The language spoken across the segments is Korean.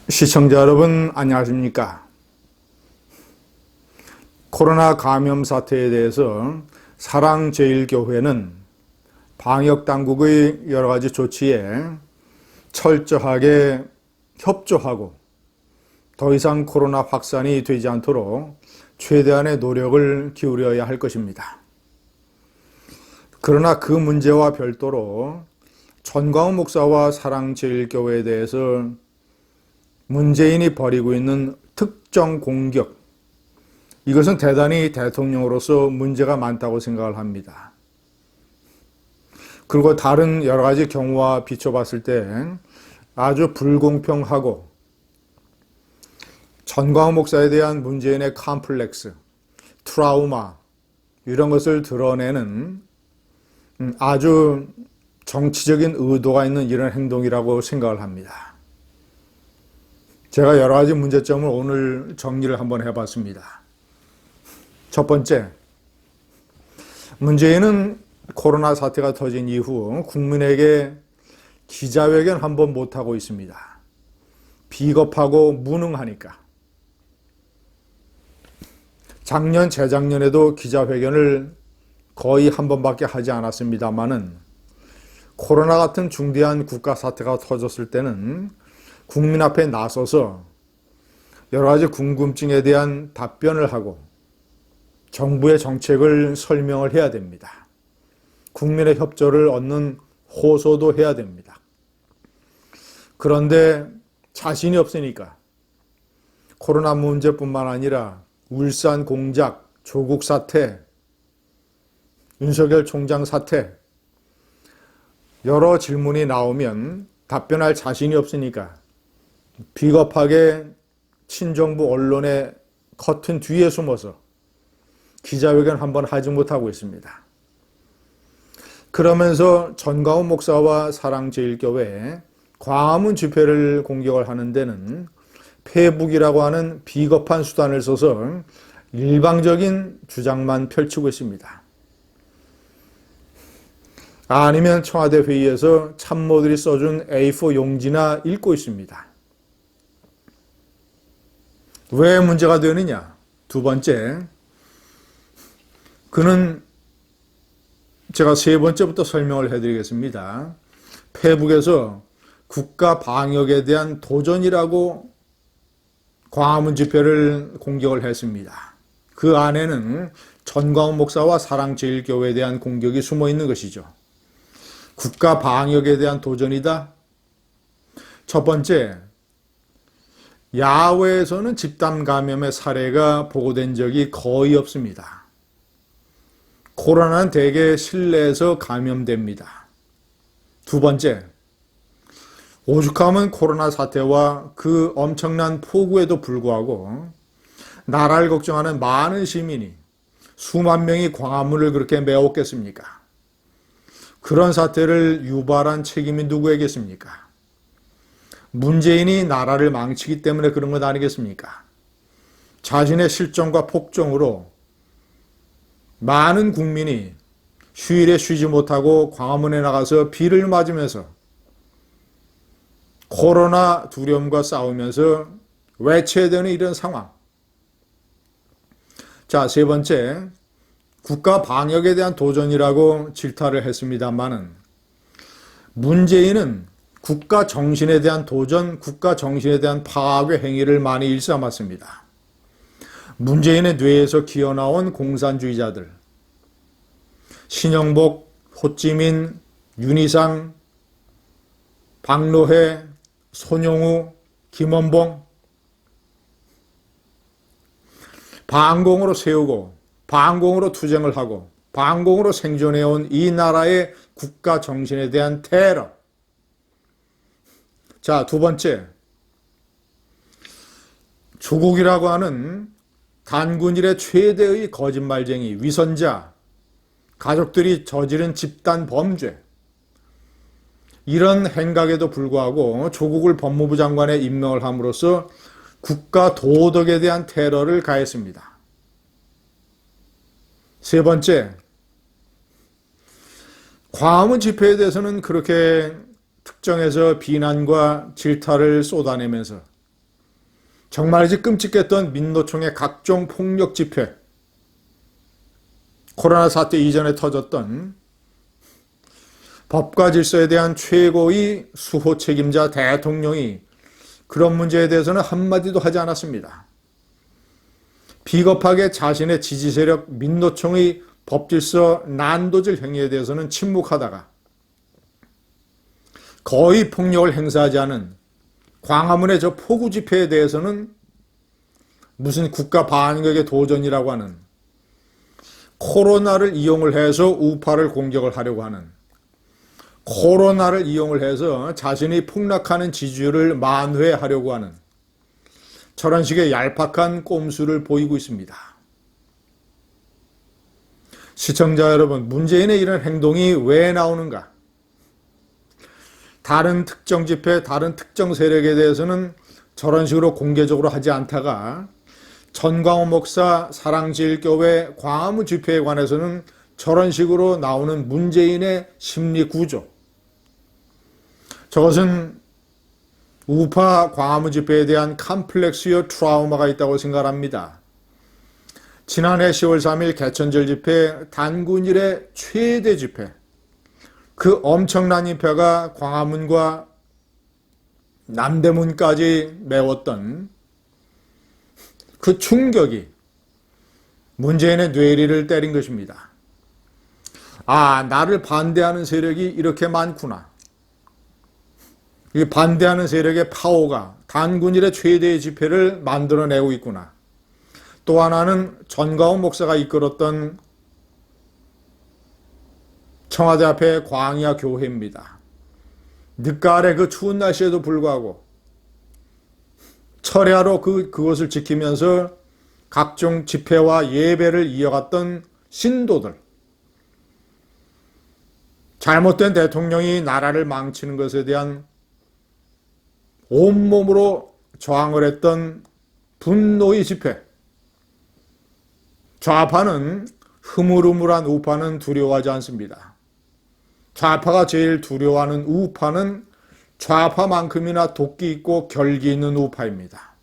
시청자 여러분 안녕하십니까? 코로나 감염 사태에 대해서 사랑제일교회는 방역당국의 여러 가지 조치에 철저하게 협조하고 더 이상 코로나 확산이 되지 않도록 최대한의 노력을 기울여야 할 것입니다. 그러나 그 문제와 별도로 전광훈 목사와 사랑제일교회에 대해서 문재인이 벌이고 있는 특정 공격, 이것은 대단히 대통령으로서 문제가 많다고 생각을 합니다. 그리고 다른 여러 가지 경우와 비춰봤을 때 아주 불공평하고 전광훈 목사에 대한 문재인의 컴플렉스, 트라우마 이런 것을 드러내는 아주 정치적인 의도가 있는 이런 행동이라고 생각을 합니다. 제가 여러 가지 문제점을 오늘 정리를 한번 해봤습니다. 첫 번째, 문재인은 코로나 사태가 터진 이후 국민에게 기자회견 한번 못하고 있습니다. 비겁하고 무능하니까. 작년, 재작년에도 기자회견을 거의 한 번밖에 하지 않았습니다만은 코로나 같은 중대한 국가 사태가 터졌을 때는 국민 앞에 나서서 여러 가지 궁금증에 대한 답변을 하고 정부의 정책을 설명을 해야 됩니다. 국민의 협조를 얻는 호소도 해야 됩니다. 그런데 자신이 없으니까 코로나 문제뿐만 아니라 울산 공작, 조국 사태, 윤석열 총장 사태 여러 질문이 나오면 답변할 자신이 없으니까 비겁하게 친정부 언론의 커튼 뒤에 숨어서 기자회견 한번 하지 못하고 있습니다. 그러면서 전광훈 목사와 사랑제일교회 광화문 집회를 공격을 하는 데는 페북이라고 하는 비겁한 수단을 써서 일방적인 주장만 펼치고 있습니다. 아니면 청와대 회의에서 참모들이 써준 A4 용지나 읽고 있습니다. 왜 문제가 되느냐? 두 번째, 그는 제가 세 번째부터 설명을 해드리겠습니다. 페북에서 국가 방역에 대한 도전이라고 광화문 집회를 공격을 했습니다. 그 안에는 전광훈 목사와 사랑제일교회에 대한 공격이 숨어 있는 것이죠. 국가 방역에 대한 도전이다. 첫 번째, 야외에서는 집단 감염의 사례가 보고된 적이 거의 없습니다. 코로나는 대개 실내에서 감염됩니다. 두 번째, 오죽하면 코로나 사태와 그 엄청난 폭우에도 불구하고 나라를 걱정하는 많은 시민이 수만 명이 광화문을 그렇게 메웠겠습니까? 그런 사태를 유발한 책임이 누구에겠습니까? 문재인이 나라를 망치기 때문에 그런 것 아니겠습니까? 자신의 실정과 폭정으로 많은 국민이 휴일에 쉬지 못하고 광화문에 나가서 비를 맞으면서 코로나 두려움과 싸우면서 외쳐야 되는 이런 상황. 자, 세 번째, 국가 방역에 대한 도전이라고 질타를 했습니다마는 문재인은 국가 정신에 대한 도전, 국가 정신에 대한 파괴 행위를 많이 일삼았습니다. 문재인의 뇌에서 기어나온 공산주의자들, 신영복, 호찌민, 윤희상, 박노해, 손영우, 김원봉, 반공으로 세우고 반공으로 투쟁을 하고 반공으로 생존해온 이 나라의 국가 정신에 대한 테러. 자, 두 번째, 조국이라고 하는 단군일의 최대의 거짓말쟁이, 위선자, 가족들이 저지른 집단 범죄, 이런 행각에도 불구하고 조국을 법무부 장관에 임명을 함으로써 국가 도덕에 대한 테러를 가했습니다. 세 번째, 광화문 집회에 대해서는 그렇게 특정해서 비난과 질타를 쏟아내면서 정말이지 끔찍했던 민노총의 각종 폭력 집회, 코로나 사태 이전에 터졌던 법과 질서에 대한 최고의 수호 책임자 대통령이 그런 문제에 대해서는 한마디도 하지 않았습니다. 비겁하게 자신의 지지 세력 민노총의 법질서 난도질 행위에 대해서는 침묵하다가 거의 폭력을 행사하지 않은 광화문의 저 폭우 집회에 대해서는 무슨 국가 반격의 도전이라고 하는, 코로나를 이용을 해서 우파를 공격을 하려고 하는, 코로나를 이용을 해서 자신이 폭락하는 지지율을 만회하려고 하는 저런 식의 얄팍한 꼼수를 보이고 있습니다. 시청자 여러분, 문재인의 이런 행동이 왜 나오는가? 다른 특정 집회, 다른 특정 세력에 대해서는 저런 식으로 공개적으로 하지 않다가 전광훈 목사 사랑제일교회 광화문 집회에 관해서는 저런 식으로 나오는 문재인의 심리 구조, 저것은 우파 광화문 집회에 대한 컴플렉스여 트라우마가 있다고 생각합니다. 지난해 10월 3일 개천절 집회, 단군 일의 최대 집회, 그 엄청난 인파가 광화문과 남대문까지 메웠던 그 충격이 문재인의 뇌리를 때린 것입니다. 아, 나를 반대하는 세력이 이렇게 많구나. 이 반대하는 세력의 파워가 단군일의 최대의 집회를 만들어내고 있구나. 또 하나는 전광훈 목사가 이끌었던 청와대 앞에 광야 교회입니다. 늦가을에 그 추운 날씨에도 불구하고 철야로 그것을 지키면서 각종 집회와 예배를 이어갔던 신도들, 잘못된 대통령이 나라를 망치는 것에 대한 온몸으로 저항을 했던 분노의 집회. 좌파는, 흐물흐물한 우파는 두려워하지 않습니다. 좌파가 제일 두려워하는 우파는 좌파만큼이나 도끼 있고 결기 있는 우파입니다.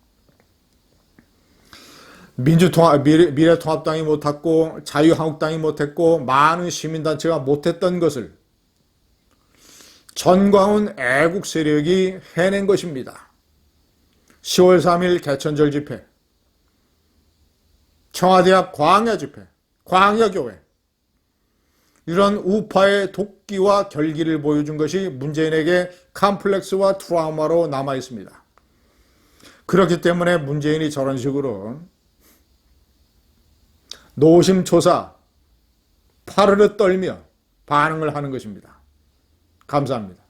미래통합당이 못했고 자유한국당이 못했고 많은 시민단체가 못했던 것을 전광훈 애국 세력이 해낸 것입니다. 10월 3일 개천절 집회, 청와대 앞 광야 집회, 광야교회, 이런 우파의 도끼와 결기를 보여준 것이 문재인에게 컴플렉스와 트라우마로 남아 있습니다. 그렇기 때문에 문재인이 저런 식으로 노심초사 파르르 떨며 반응을 하는 것입니다. 감사합니다.